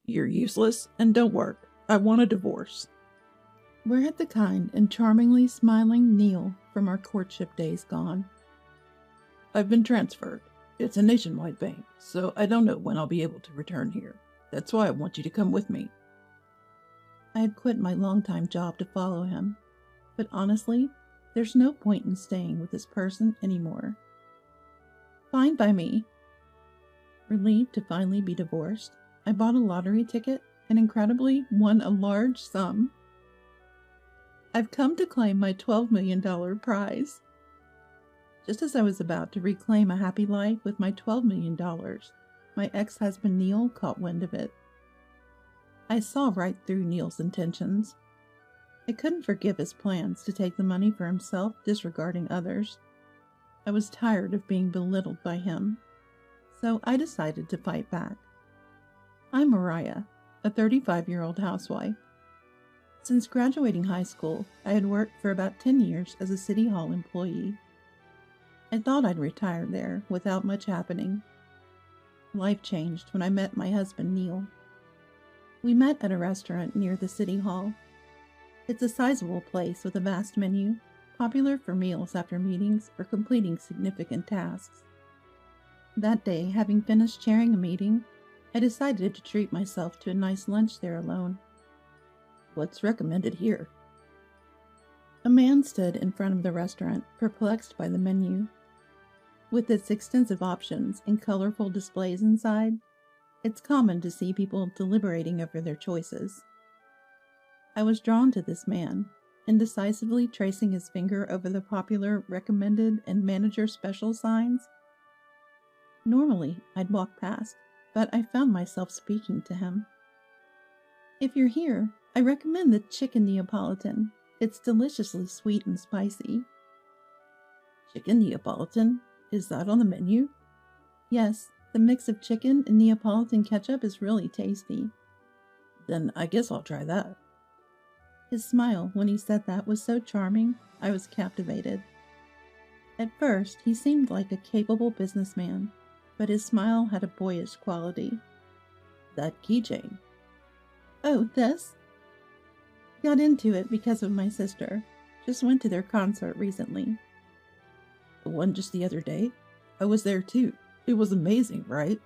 You're useless and don't work. I want a divorce. Where had the kind and charmingly smiling Neil from our courtship days gone? I've been transferred. It's a nationwide bank, so I don't know when I'll be able to return here. That's why I want you to come with me. I had quit my long-time job to follow him, but honestly, there's no point in staying with this person anymore. Fine by me. Relieved to finally be divorced, I bought a lottery ticket and incredibly won a large sum. I've come to claim my $12 million prize. Just as I was about to reclaim a happy life with my $12 million, my ex-husband Neil caught wind of it. I saw right through Neil's intentions. I couldn't forgive his plans to take the money for himself, disregarding others. I was tired of being belittled by him, so I decided to fight back. I'm Mariah, a 35-year-old housewife. Since graduating high school, I had worked for about 10 years as a City Hall employee. I thought I'd retire there without much happening. Life changed when I met my husband, Neil. We met at a restaurant near the City Hall. It's a sizable place with a vast menu, popular for meals after meetings or completing significant tasks. That day, having finished chairing a meeting, I decided to treat myself to a nice lunch there alone. What's recommended here? A man stood in front of the restaurant, perplexed by the menu. With its extensive options and colorful displays inside, it's common to see people deliberating over their choices. I was drawn to this man, indecisively tracing his finger over the popular recommended and manager special signs. Normally, I'd walk past, but I found myself speaking to him. If you're here, I recommend the chicken Neapolitan. It's deliciously sweet and spicy. Chicken Neapolitan? Is that on the menu? Yes, the mix of chicken and Neapolitan ketchup is really tasty. Then I guess I'll try that. His smile when he said that was so charming, I was captivated. At first, he seemed like a capable businessman, but his smile had a boyish quality. That keychain. Oh, this? Got into it because of my sister. Just went to their concert recently. The one just the other day? I was there too. It was amazing, right?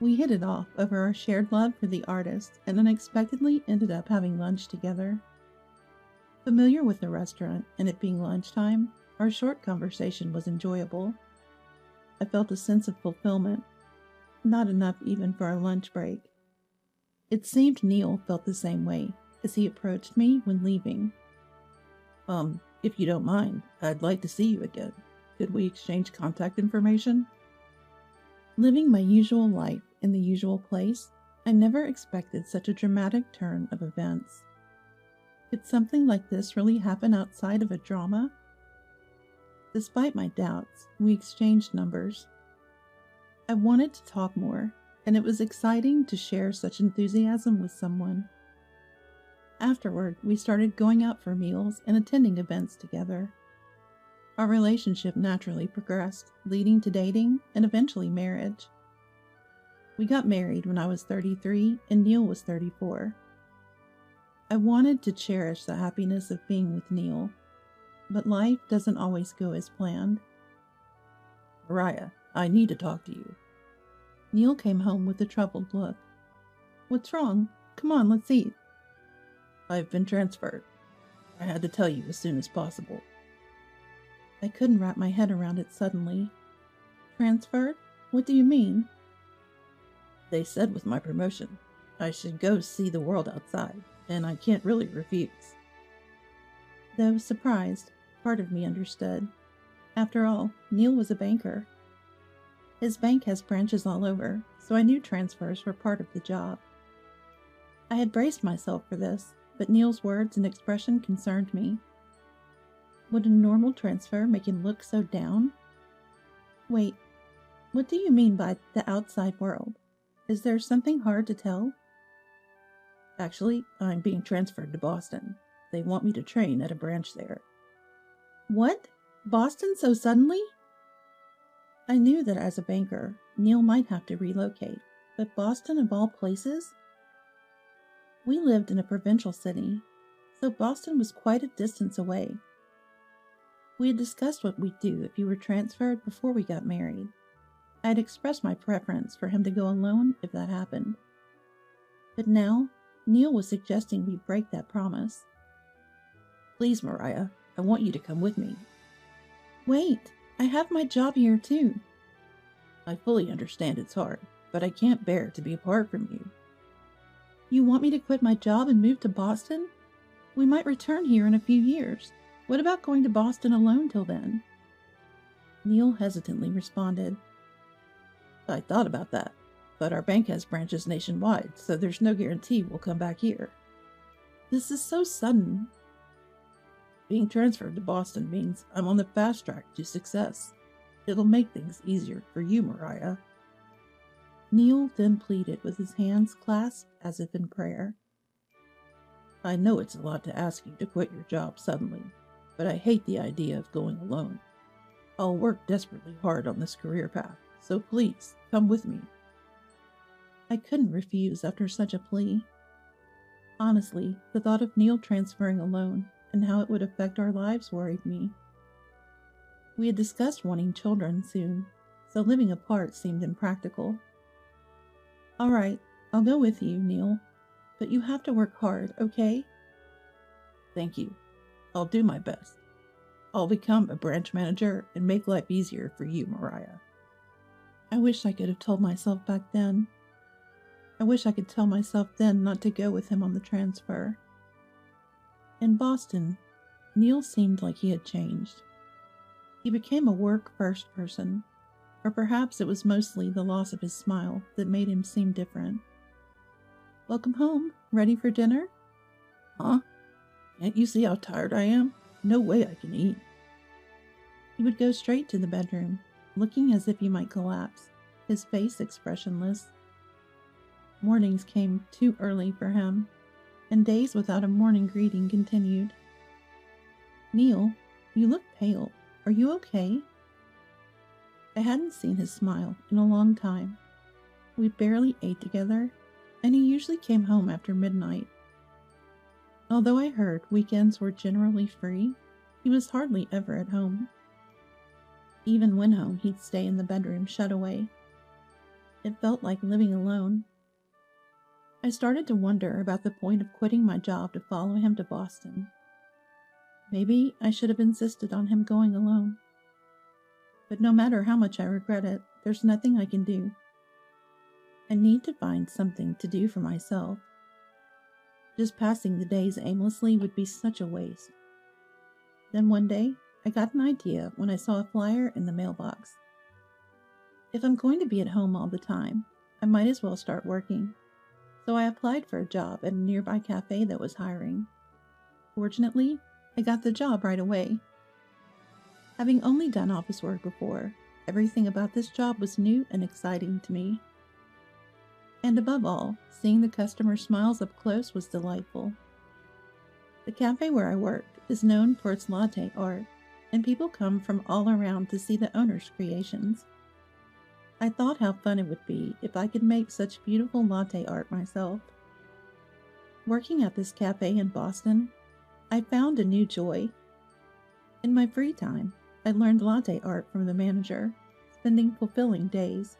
We hit it off over our shared love for the artist and unexpectedly ended up having lunch together. Familiar with the restaurant and it being lunchtime, our short conversation was enjoyable. I felt a sense of fulfillment, not enough even for our lunch break. It seemed Neil felt the same way as he approached me when leaving. If you don't mind, I'd like to see you again. Could we exchange contact information? Living my usual life in the usual place, I never expected such a dramatic turn of events. Could something like this really happen outside of a drama? Despite my doubts, we exchanged numbers. I wanted to talk more, and it was exciting to share such enthusiasm with someone. Afterward, we started going out for meals and attending events together. Our relationship naturally progressed, leading to dating and eventually marriage. We got married when I was 33 and Neil was 34. I wanted to cherish the happiness of being with Neil, but life doesn't always go as planned. Mariah, I need to talk to you. Neil came home with a troubled look. What's wrong? Come on, let's eat. I've been transferred. I had to tell you as soon as possible. I couldn't wrap my head around it suddenly. Transferred? What do you mean? They said with my promotion, I should go see the world outside, and I can't really refuse. Though surprised, part of me understood. After all, Neil was a banker. His bank has branches all over, so I knew transfers were part of the job. I had braced myself for this, but Neil's words and expression concerned me. Would a normal transfer make him look so down? Wait, what do you mean by the outside world? Is there something hard to tell? Actually, I'm being transferred to Boston. They want me to train at a branch there. What? Boston so suddenly? I knew that as a banker, Neil might have to relocate, But Boston of all places? We lived in a provincial city, so Boston was quite a distance away. We had discussed what we'd do if you were transferred before we got married. I had expressed my preference for him to go alone if that happened. But now, Neil was suggesting we break that promise. Please, Mariah, I want you to come with me. Wait, I have my job here too. I fully understand it's hard, but I can't bear to be apart from you. You want me to quit my job and move to Boston? We might return here in a few years. What about going to Boston alone till then? Neil hesitantly responded. I thought about that, but our bank has branches nationwide, so there's no guarantee we'll come back here. This is so sudden. Being transferred to Boston means I'm on the fast track to success. It'll make things easier for you, Mariah. Neil then pleaded with his hands clasped as if in prayer. I know it's a lot to ask you to quit your job suddenly, but I hate the idea of going alone. I'll work desperately hard on this career path, so please, come with me. I couldn't refuse after such a plea. Honestly, the thought of Neil transferring alone and how it would affect our lives worried me. We had discussed wanting children soon, so living apart seemed impractical. All right, I'll go with you, Neil, but you have to work hard, okay? Thank you. I'll do my best. I'll become a branch manager and make life easier for you, Mariah. I wish I could have told myself back then. I wish I could tell myself then not to go with him on the transfer. In Boston, Neil seemed like he had changed. He became a work-first person, or perhaps it was mostly the loss of his smile that made him seem different. Welcome home. Ready for dinner? Huh? Can't you see how tired I am? No way I can eat. He would go straight to the bedroom, looking as if he might collapse, his face expressionless. Mornings came too early for him, and days without a morning greeting continued. Neil, you look pale. Are you okay? I hadn't seen his smile in a long time. We barely ate together, and he usually came home after midnight. Although I heard weekends were generally free, he was hardly ever at home. Even when home, he'd stay in the bedroom shut away. It felt like living alone. I started to wonder about the point of quitting my job to follow him to Boston. Maybe I should have insisted on him going alone. But no matter how much I regret it, there's nothing I can do. I need to find something to do for myself. Just passing the days aimlessly would be such a waste. Then one day, I got an idea when I saw a flyer in the mailbox. If I'm going to be at home all the time, I might as well start working. So I applied for a job at a nearby cafe that was hiring. Fortunately, I got the job right away. Having only done office work before, everything about this job was new and exciting to me. And above all, seeing the customer smiles up close was delightful. The cafe where I worked is known for its latte art, and people come from all around to see the owner's creations. I thought how fun it would be if I could make such beautiful latte art myself. Working at this cafe in Boston, I found a new joy. In my free time, I learned latte art from the manager, spending fulfilling days.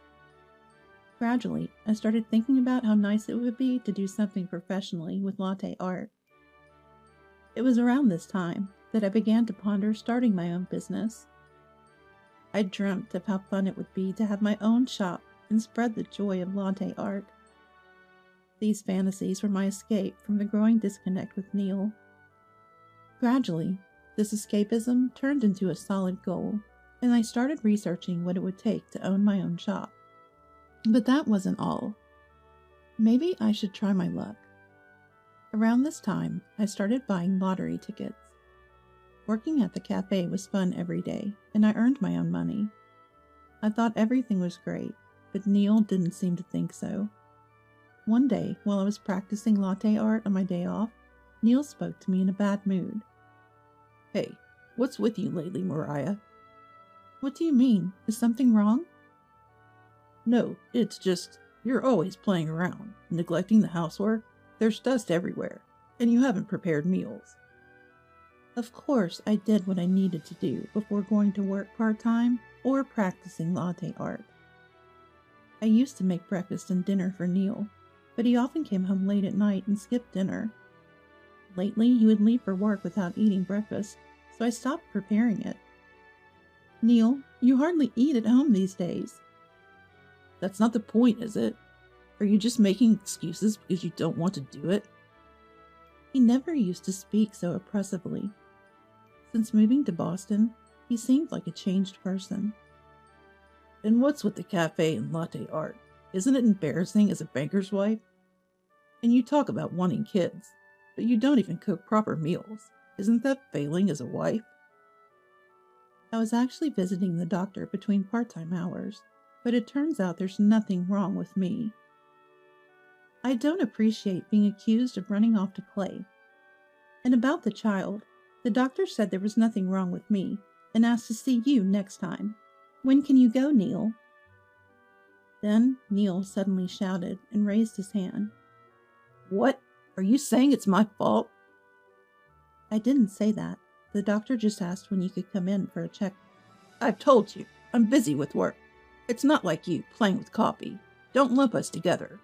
Gradually, I started thinking about how nice it would be to do something professionally with latte art. It was around this time that I began to ponder starting my own business. I dreamt of how fun it would be to have my own shop and spread the joy of latte art. These fantasies were my escape from the growing disconnect with Neil. Gradually, this escapism turned into a solid goal, and I started researching what it would take to own my own shop. But that wasn't all. Maybe I should try my luck. Around this time, I started buying lottery tickets. Working at the cafe was fun every day, and I earned my own money. I thought everything was great, but Neil didn't seem to think so. One day, while I was practicing latte art on my day off, Neil spoke to me in a bad mood. Hey, what's with you lately, Mariah? What do you mean? Is something wrong? No, it's just, You're always playing around, neglecting the housework. There's dust everywhere, and you haven't prepared meals. Of course, I did what I needed to do before going to work part-time or practicing latte art. I used to make breakfast and dinner for Neil, but he often came home late at night and skipped dinner. Lately, he would leave for work without eating breakfast, so I stopped preparing it. Neil, you hardly eat at home these days. That's not the point, is it? Are you just making excuses because you don't want to do it? He never used to speak so oppressively. Since moving to Boston, he seemed like a changed person. And what's with the cafe and latte art? Isn't it embarrassing as a banker's wife? And you talk about wanting kids, but you don't even cook proper meals. Isn't that failing as a wife? I was actually visiting the doctor between part-time hours, but it turns out there's nothing wrong with me. I don't appreciate being accused of running off to play. And about the child, the doctor said there was nothing wrong with me and asked to see you next time. When can you go, Neil? Then Neil suddenly shouted and raised his hand. What? Are you saying it's my fault? I didn't say that. The doctor just asked when you could come in for a check. I've told you, I'm busy with work. It's not like you, playing with coffee. Don't lump us together.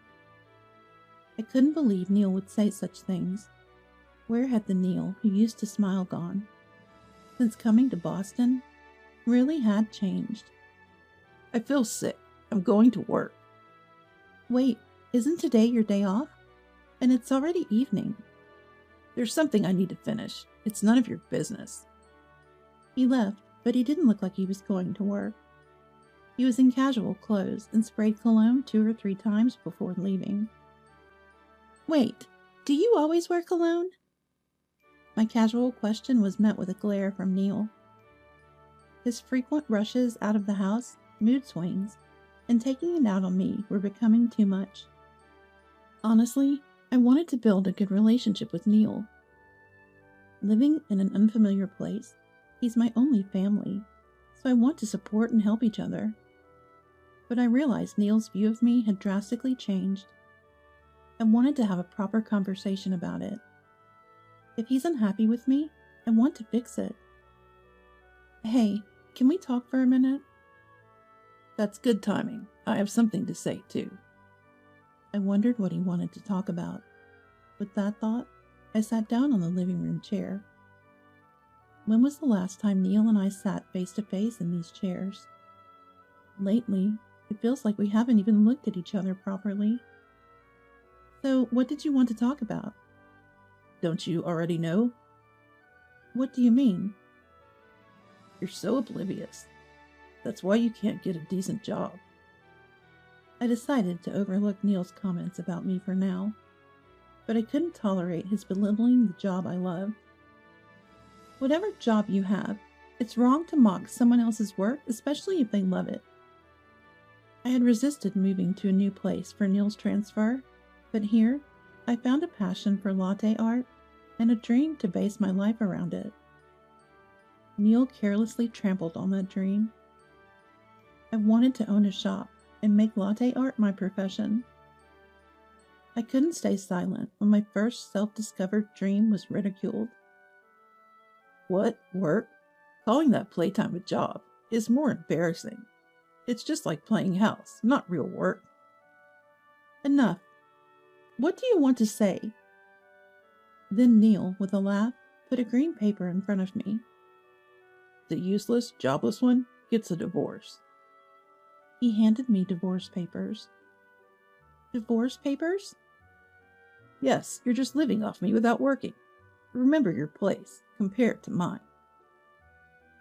I couldn't believe Neil would say such things. Where had the Neil who used to smile gone? Since coming to Boston, really had changed. I feel sick. I'm going to work. Wait, isn't today your day off? And it's already evening. There's something I need to finish. It's none of your business. He left, but he didn't look like he was going to work. He was in casual clothes and sprayed cologne 2 or 3 times before leaving. Wait, do you always wear cologne? My casual question was met with a glare from Neil. His frequent rushes out of the house, mood swings, and taking it out on me were becoming too much. Honestly, I wanted to build a good relationship with Neil. Living in an unfamiliar place, he's my only family, so I want to support and help each other. But I realized Neil's view of me had drastically changed. I wanted to have a proper conversation about it. If he's unhappy with me, I want to fix it. Hey, can we talk for a minute? That's good timing. I have something to say, too. I wondered what he wanted to talk about. With that thought, I sat down on the living room chair. When was the last time Neil and I sat face to face in these chairs? Lately, it feels like we haven't even looked at each other properly. So, what did you want to talk about? Don't you already know? What do you mean? You're so oblivious. That's why you can't get a decent job. I decided to overlook Neil's comments about me for now, but I couldn't tolerate his belittling the job I loved. Whatever job you have, it's wrong to mock someone else's work, especially if they love it. I had resisted moving to a new place for Neil's transfer, but here I found a passion for latte art and a dream to base my life around it. Neil carelessly trampled on that dream. I wanted to own a shop and make latte art my profession. I couldn't stay silent when my first self-discovered dream was ridiculed. What? Work? Calling that playtime a job is more embarrassing. It's just like playing house, not real work. Enough. What do you want to say? Then Neil, with a laugh, put a green paper in front of me. The useless, jobless one gets a divorce. He handed me divorce papers. Divorce papers? Yes, you're just living off me without working. Remember your place, compared to mine.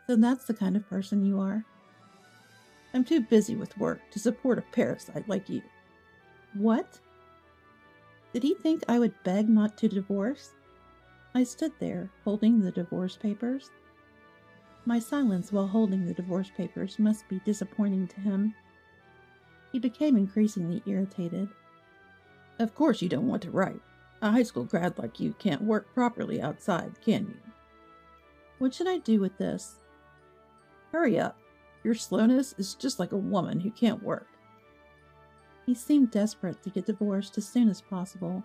So that's the kind of person you are. I'm too busy with work to support a parasite like you. What? Did he think I would beg not to divorce? I stood there, holding the divorce papers. My silence while holding the divorce papers must be disappointing to him. He became increasingly irritated. Of course you don't want to write. A high school grad like you can't work properly outside, can you? What should I do with this? Hurry up. Your slowness is just like a woman who can't work. He seemed desperate to get divorced as soon as possible.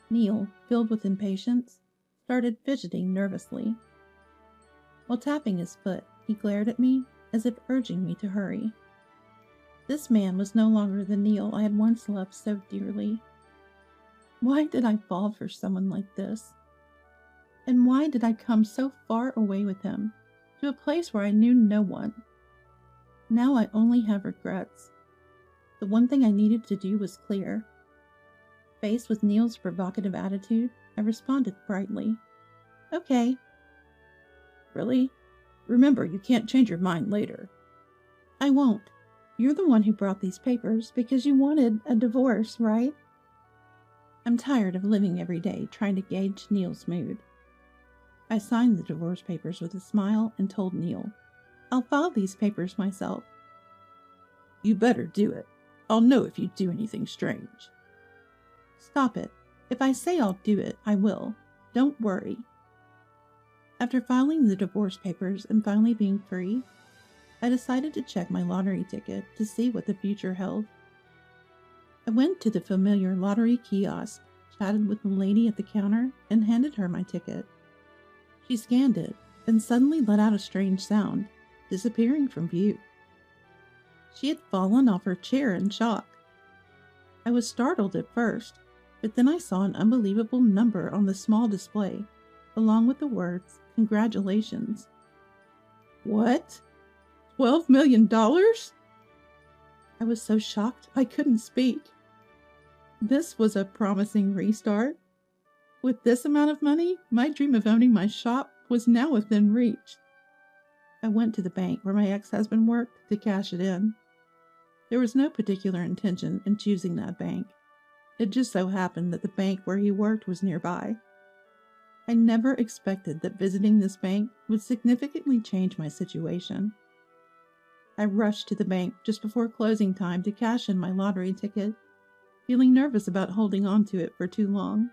Neil, filled with impatience, started fidgeting nervously. While tapping his foot, he glared at me as if urging me to hurry. This man was no longer the Neil I had once loved so dearly. Why did I fall for someone like this? And why did I come so far away with him, to a place where I knew no one? Now I only have regrets. The one thing I needed to do was clear. Faced with Neil's provocative attitude, I responded brightly. Okay. Really? Remember, you can't change your mind later. I won't. You're the one who brought these papers because you wanted a divorce, right? I'm tired of living every day trying to gauge Neil's mood. I signed the divorce papers with a smile and told Neil, I'll file these papers myself. You better do it. I'll know if you do anything strange. Stop it. If I say I'll do it, I will. Don't worry. After filing the divorce papers and finally being free, I decided to check my lottery ticket to see what the future held. I went to the familiar lottery kiosk, chatted with the lady at the counter, and handed her my ticket. She scanned it and suddenly let out a strange sound, disappearing from view. She had fallen off her chair in shock. I was startled at first, but then I saw an unbelievable number on the small display, along with the words, "Congratulations." What? $12 million? I was so shocked I couldn't speak. This was a promising restart. With this amount of money, my dream of owning my shop was now within reach. I went to the bank where my ex-husband worked to cash it in. There was no particular intention in choosing that bank. It just so happened that the bank where he worked was nearby. I never expected that visiting this bank would significantly change my situation. I rushed to the bank just before closing time to cash in my lottery ticket, feeling nervous about holding on to it for too long.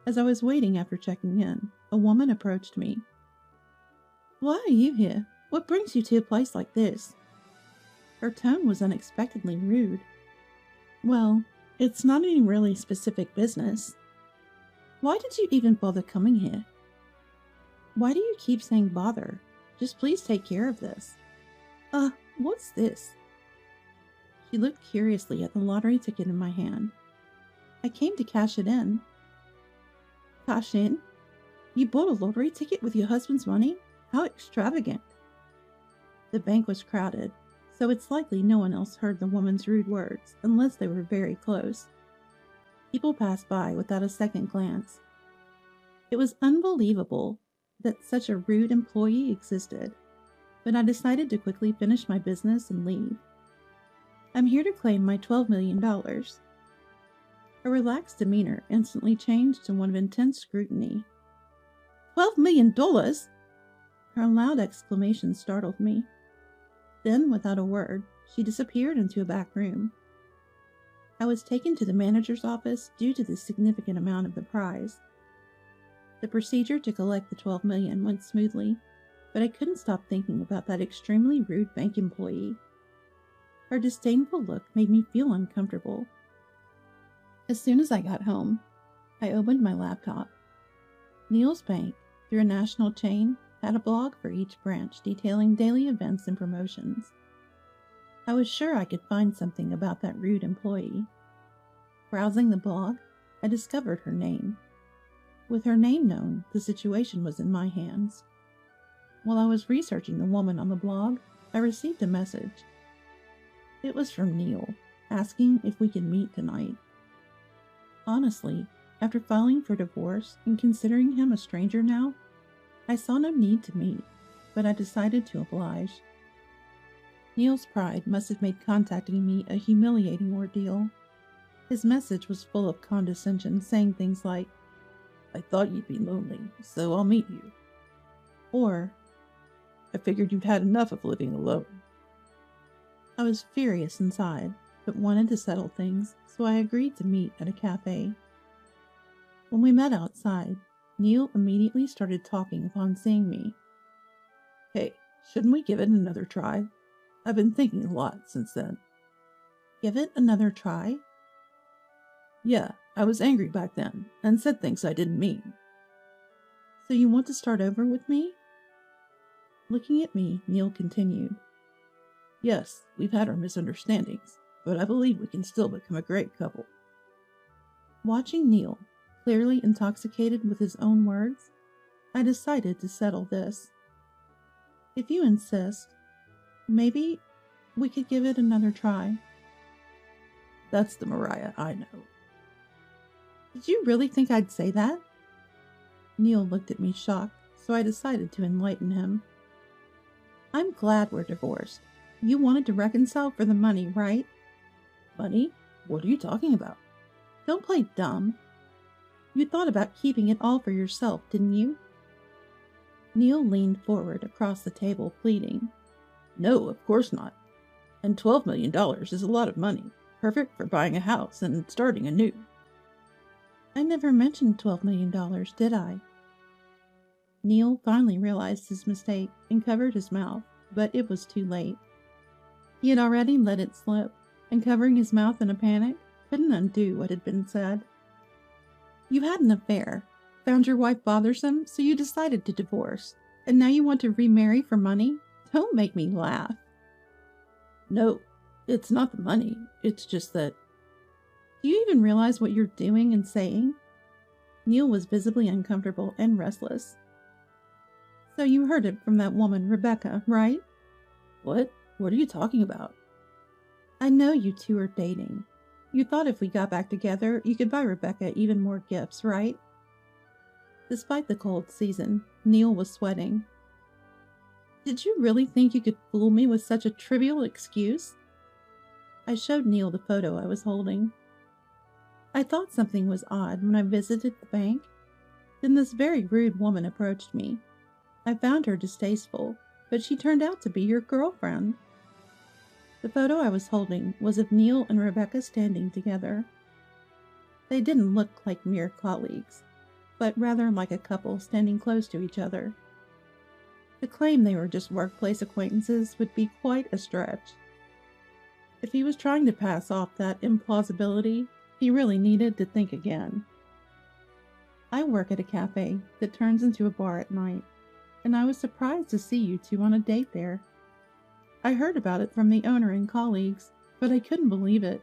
As I was waiting after checking in, a woman approached me. Why are you here? What brings you to a place like this? Her tone was unexpectedly rude. Well, it's not any really specific business. Why did you even bother coming here? Why do you keep saying bother? Just please take care of this. What's this? She looked curiously at the lottery ticket in my hand. I came to cash it in. Cash in? You bought a lottery ticket with your husband's money? How extravagant. The bank was crowded, so it's likely no one else heard the woman's rude words unless they were very close. People passed by without a second glance. It was unbelievable that such a rude employee existed, but I decided to quickly finish my business and leave. I'm here to claim my $12 million. Her relaxed demeanor instantly changed to one of intense scrutiny. $12 million? Her loud exclamation startled me. Then, without a word, she disappeared into a back room. I was taken to the manager's office due to the significant amount of the prize. The procedure to collect the $12 million went smoothly, but I couldn't stop thinking about that extremely rude bank employee. Her disdainful look made me feel uncomfortable. As soon as I got home, I opened my laptop. Neil's bank, through a national chain, had a blog for each branch detailing daily events and promotions. I was sure I could find something about that rude employee. Browsing the blog, I discovered her name. With her name known, the situation was in my hands. While I was researching the woman on the blog, I received a message. It was from Neil, asking if we could meet tonight. Honestly, after filing for divorce and considering him a stranger now, I saw no need to meet, but I decided to oblige. Neil's pride must have made contacting me a humiliating ordeal. His message was full of condescension, saying things like, "I thought you'd be lonely, so I'll meet you." Or, "I figured you'd had enough of living alone." I was furious inside, but wanted to settle things, so I agreed to meet at a cafe. When we met outside, Neil immediately started talking upon seeing me. "Hey, shouldn't we give it another try? I've been thinking a lot since then." Give it another try? Yeah, I was angry back then and said things I didn't mean. So you want to start over with me? Looking at me, Neil continued. Yes, we've had our misunderstandings, but I believe we can still become a great couple. Watching Neil, clearly intoxicated with his own words, I decided to settle this. If you insist, maybe we could give it another try. That's the Mariah I know. Did you really think I'd say that? Neil looked at me shocked, so I decided to enlighten him. I'm glad we're divorced. You wanted to reconcile for the money, right? Money? What are you talking about? Don't play dumb. You thought about keeping it all for yourself, didn't you? Neil leaned forward across the table, pleading. No, of course not. And $12 million is a lot of money, perfect for buying a house and starting anew. I never mentioned $12 million, did I? Neil finally realized his mistake and covered his mouth, but it was too late. He had already let it slip, and covering his mouth in a panic, couldn't undo what had been said. You had an affair, found your wife bothersome, so you decided to divorce, and now you want to remarry for money? Don't make me laugh. No, it's not the money, it's just that... Do you even realize what you're doing and saying? Neil was visibly uncomfortable and restless. So you heard it from that woman, Rebecca, right? What? What are you talking about? I know you two are dating. You thought if we got back together, you could buy Rebecca even more gifts, right? Despite the cold season, Neil was sweating. Did you really think you could fool me with such a trivial excuse? I showed Neil the photo I was holding. I thought something was odd when I visited the bank. Then this very rude woman approached me. I found her distasteful, but she turned out to be your girlfriend. The photo I was holding was of Neil and Rebecca standing together. They didn't look like mere colleagues, but rather like a couple standing close to each other. To claim they were just workplace acquaintances would be quite a stretch. If he was trying to pass off that implausibility, he really needed to think again. I work at a cafe that turns into a bar at night, and I was surprised to see you two on a date there. I heard about it from the owner and colleagues, but I couldn't believe it.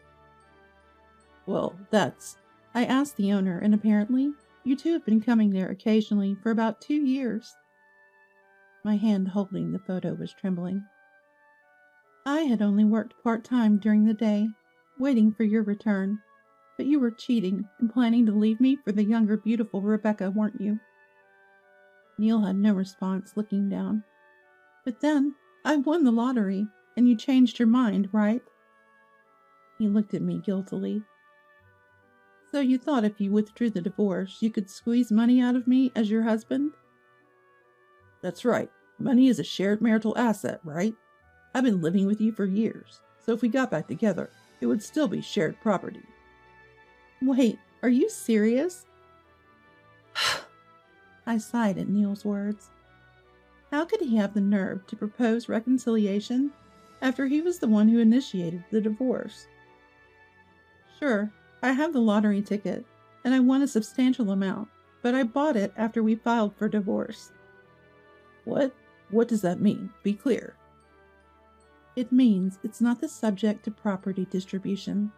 Well, I asked the owner, and apparently, you two have been coming there occasionally for about 2 years. My hand holding the photo was trembling. I had only worked part-time during the day, waiting for your return, but you were cheating and planning to leave me for the younger, beautiful Rebecca, weren't you? Neil had no response, looking down. But then, I won the lottery, and you changed your mind, right? He looked at me guiltily. So you thought if you withdrew the divorce, you could squeeze money out of me as your husband? That's right. Money is a shared marital asset, right? I've been living with you for years, so if we got back together, it would still be shared property. Wait, are you serious? I sighed at Neil's words. How could he have the nerve to propose reconciliation after he was the one who initiated the divorce? Sure, I have the lottery ticket, and I won a substantial amount, but I bought it after we filed for divorce. What? What does that mean? Be clear. It means it's not the subject to property distribution.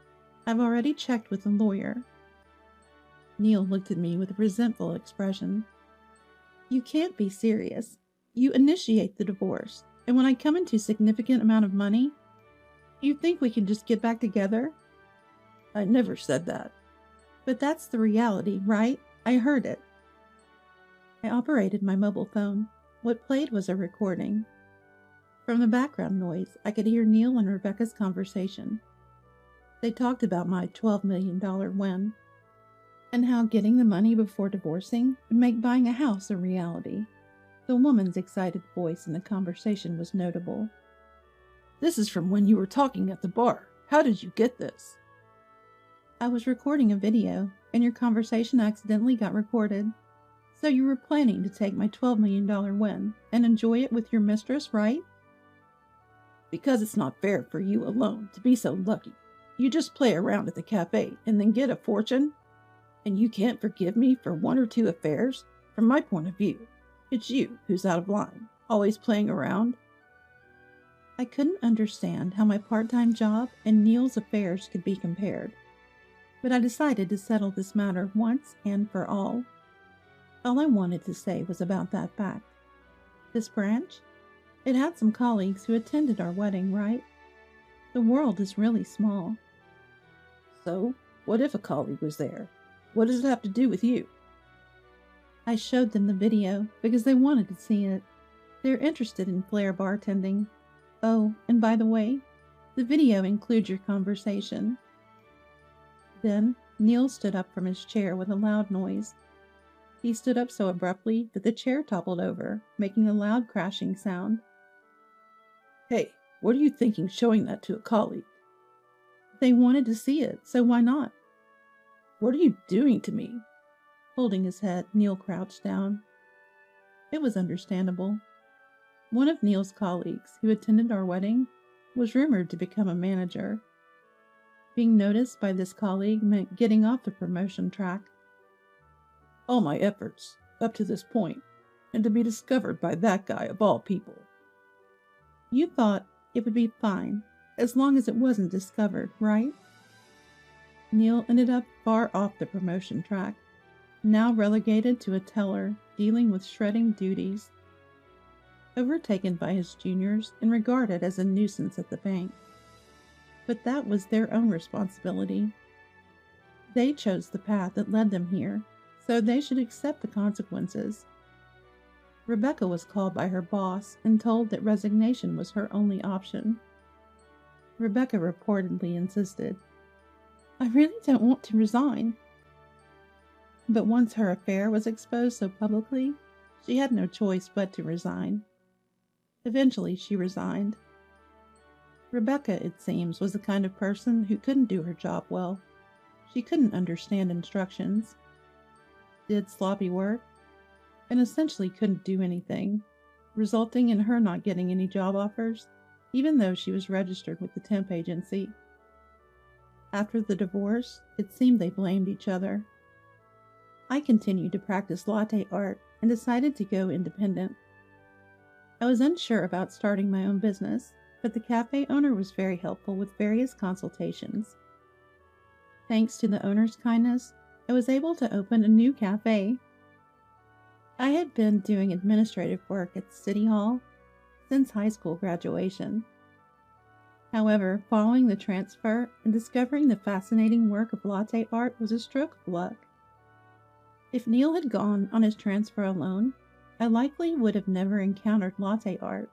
I've already checked with the lawyer. Neil looked at me with a resentful expression. You can't be serious. You initiate the divorce, and when I come into a significant amount of money, you think we can just get back together? I never said that. But that's the reality, right? I heard it. I operated my mobile phone. What played was a recording. From the background noise, I could hear Neil and Rebecca's conversation. They talked about my $12 million win, and how getting the money before divorcing would make buying a house a reality. The woman's excited voice in the conversation was notable. This is from when you were talking at the bar. How did you get this? I was recording a video, and your conversation accidentally got recorded. So you were planning to take my $12 million win and enjoy it with your mistress, right? Because it's not fair for you alone to be so lucky. You just play around at the cafe and then get a fortune? And you can't forgive me for one or two affairs? From my point of view, it's you who's out of line, always playing around. I couldn't understand how my part-time job and Neil's affairs could be compared, but I decided to settle this matter once and for all. All I wanted to say was about that fact. This branch? It had some colleagues who attended our wedding, right? The world is really small. So, what if a colleague was there? What does it have to do with you? I showed them the video because they wanted to see it. They're interested in flair bartending. Oh, and by the way, the video includes your conversation. Then, Neil stood up from his chair with a loud noise. He stood up so abruptly that the chair toppled over, making a loud crashing sound. Hey, what are you thinking showing that to a colleague? They wanted to see it, so why not? What are you doing to me? Holding his head, Neil crouched down. It was understandable. One of Neil's colleagues, who attended our wedding, was rumored to become a manager. Being noticed by this colleague meant getting off the promotion track. All my efforts, up to this point, and to be discovered by that guy of all people. You thought it would be fine, as long as it wasn't discovered, right? Neil ended up far off the promotion track, now relegated to a teller dealing with shredding duties, overtaken by his juniors and regarded as a nuisance at the bank. But that was their own responsibility. They chose the path that led them here, so they should accept the consequences. Rebecca was called by her boss and told that resignation was her only option. Rebecca reportedly insisted, I really don't want to resign. But once her affair was exposed so publicly, she had no choice but to resign. Eventually, she resigned. Rebecca, it seems, was the kind of person who couldn't do her job well. She couldn't understand instructions, did sloppy work, and essentially couldn't do anything, resulting in her not getting any job offers, even though she was registered with the temp agency. After the divorce, it seemed they blamed each other. I continued to practice latte art and decided to go independent. I was unsure about starting my own business, but the cafe owner was very helpful with various consultations. Thanks to the owner's kindness, I was able to open a new cafe. I had been doing administrative work at City Hall since high school graduation. However, following the transfer and discovering the fascinating work of latte art was a stroke of luck. If Neil had gone on his transfer alone, I likely would have never encountered latte art.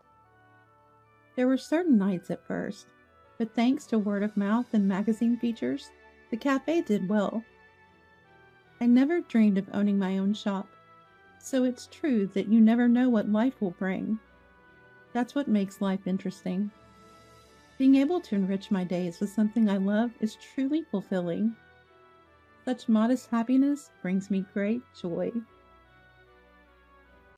There were certain nights at first, but thanks to word of mouth and magazine features, the cafe did well. I never dreamed of owning my own shop, so it's true that you never know what life will bring. That's what makes life interesting. Being able to enrich my days with something I love is truly fulfilling. Such modest happiness brings me great joy.